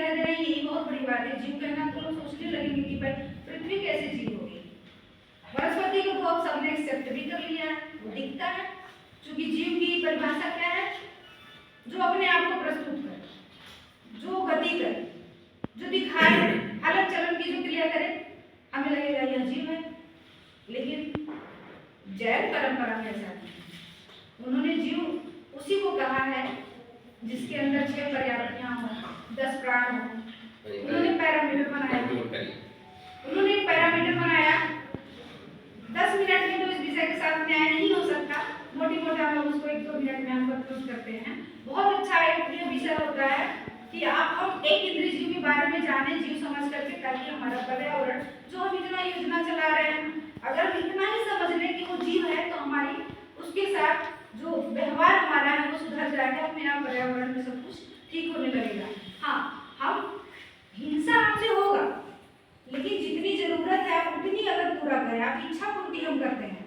दे रहे हैं, यही बहुत बड़ी बात है। जीव कहना तो लोग सोचने लगेंगे कि भाई पृथ्वी कैसे जीव होगी। वनस्पति को तो अब सबने एक्सेप्ट भी कर लिया है, वो दिखता है। क्योंकि जीव की परिभाषा क्या है? जो अपने आप को प्रस्तुत करे, जो गति करे, जो दिखाए, हलक चलन की जो क्रिया करे, हमें लगेगा यह जीव है। लेकिन जैन परंपरा में ऐसा नहीं। उन्होंने जीव उसी को कहा है जिसके अंदर 6 प्रजातियां हो, 10 प्राण हो। उन्होंने पैरामीटर बनाया, उन्होंने एक पैरामीटर बनाया। 10 मिनट में तो इस विषय के साथ न्याय नहीं हो सकता, मोटी मोटा हम उसको 1-2 मिनट में हम प्रस्तुत करते हैं। बहुत अच्छा एक ये विषय होता है कि आप हम एक इंद्रिय जीव के बारे में जाने, जीव समझ करके, ताकि हमारा पर्यावरण जो हम इतना योजना चला रहे हैं, अगर हम इतना ही समझ लें कि वो जीव है, तो हमारी उसके साथ जो व्यवहार हमारा है वो सुधर जाएगा, अपने आप पर्यावरण में सब कुछ ठीक होने लगेगा। हाँ, हम हिंसा हमसे होगा, लेकिन जितनी जरूरत है आप उतनी अगर पूरा करें। आप इच्छा पूर्ति हम करते हैं,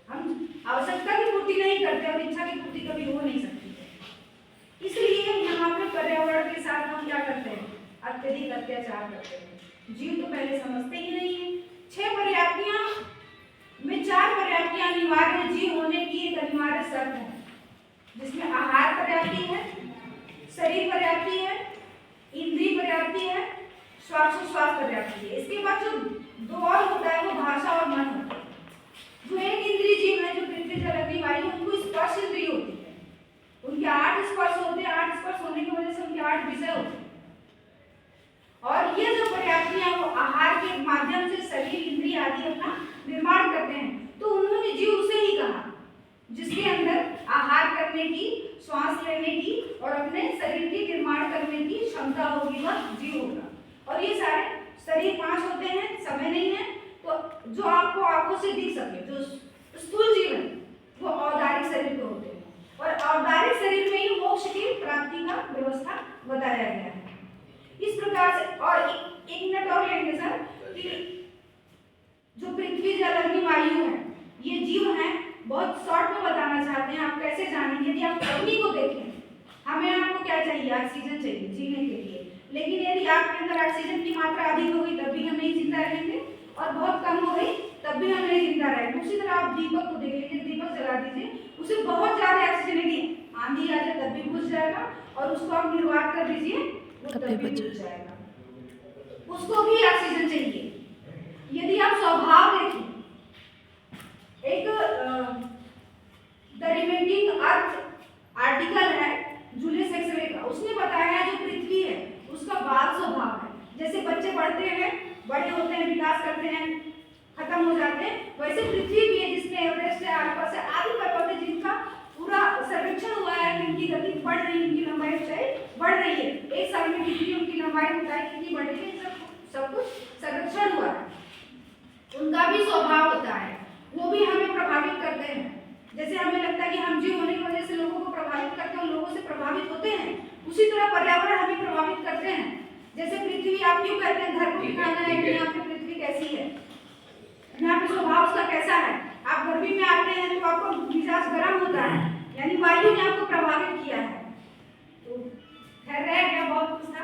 हम आवश्यकता की पूर्ति नहीं करते, और इच्छा की पूर्ति कभी हो नहीं सकती है। इसलिए हम अपने पर्यावरण के साथ हम क्या करते हैं? अत्यधिक अत्याचार करते हैं। जीव तो पहले समझते ही नहीं है। 6 प्रजातियां में 4 प्रजातियां अनिवार्य जीव होने की एक अनिवार्य शर्त है, जिसमें आहार प्रजाति है, शरीर प्रजाति है, इंद्रिय प्रजाति है, श्वासोच्छ्वास प्रजाति है। इसके बाद जो 2 और होता है वो भाषा और मन होता है। जो एक इंद्रिय जीव है, जो पृथ्वी जल अग्नि वायु, उनको स्पर्श इंद्रिय होती है। उनके 8 स्पर्श होते हैं। 8 स्पर्श होने की वजह से उनके 8 विषय होते हैं। और ये जो प्रजातियां वो आहार के माध्यम से शरीर इंद्रिय आदि अपना निर्माण करते हैं। तो उन्होंने जीव उसे ही कहा जिसके अंदर आहार करने की, श्वास लेने की और अपने शरीर के निर्माण करने की क्षमता होगी, वह जीव होगा। और ये सारे शरीर 5 होते हैं, समय नहीं है, तो जो आपको आंखों से दिख सके, जो स्थूल जीव है, वो औदारिक शरीर के होते हैं। और औदारिक शरीर में ही मोक्ष की प्राप्ति का व्यवस्था बताया गया है। इस प्रकार से, और एक मिनट और लेंगे सर, कि जो पृथ्वी जल अग्नि वायु है, ये जीव हैं। बहुत शॉर्ट में बताना चाहते हैं, आप कैसे जानेंगे? यदि आप अग्नि को देखें, हमें आपको क्या चाहिए? ऑक्सीजन चाहिए जीने के लिए। लेकिन यदि आपके अंदर ऑक्सीजन की मात्रा अधिक होगी तब भी हम नहीं जिंदा रहेंगे, और बहुत कम हो गई तब भी हम नहीं जिंदा रहेंगे। उसी तरह आप दीपक को देख लीजिए, दीपक जला दीजिए, उसे बहुत ज्यादा ऑक्सीजन है, आंधी आ जाए तब भी बुझ जाएगा, और उसको आप निर्वात कर दीजिए, वो तब भी बुझ जाएगा। उसको भी ऑक्सीजन चाहिए। यदि आप स्वभाव देखें, एक द रिमेनिंग अर्थ आर्टिकल है जूलियस एक्सरे का, उसने बताया जो पृथ्वी है उसका बाल स्वभाव है। जैसे बच्चे बढ़ते हैं, बड़े होते हैं, विकास करते हैं, खत्म हो जाते हैं, वैसे पृथ्वी भी है जिसमें एवरेस्ट है, आलपस है, आदि पर्वत है, जिनका पूरा सर्वेक्षण हुआ है कि उनकी गति बढ़ रही है, उनकी लंबाई ऊंचाई बढ़ रही है। एक साल में कितनी उनकी लंबाई ऊंचाई कितनी बढ़ रही है, सब कुछ सर्वेक्षण हुआ है। उनका भी स्वभाव होता है, वो भी हमें प्रभावित करते हैं। जैसे हमें लगता है कि हम जीव होने की वजह से लोगों को प्रभावित करते हैं, लोगों से प्रभावित होते हैं, उसी तरह पर्यावरण हमें प्रभावित करते हैं। जैसे पृथ्वी, आप क्यों कहते हैं घर को दिखाना है कि यहाँ पे पृथ्वी कैसी है, यहाँ पे स्वभाव उसका कैसा है? आप गर्मी में आते हैं तो आपको मिजाज गर्म होता है, यानी वायु ने आपको प्रभावित किया है। तो खैर रह गया, बहुत कुछ था।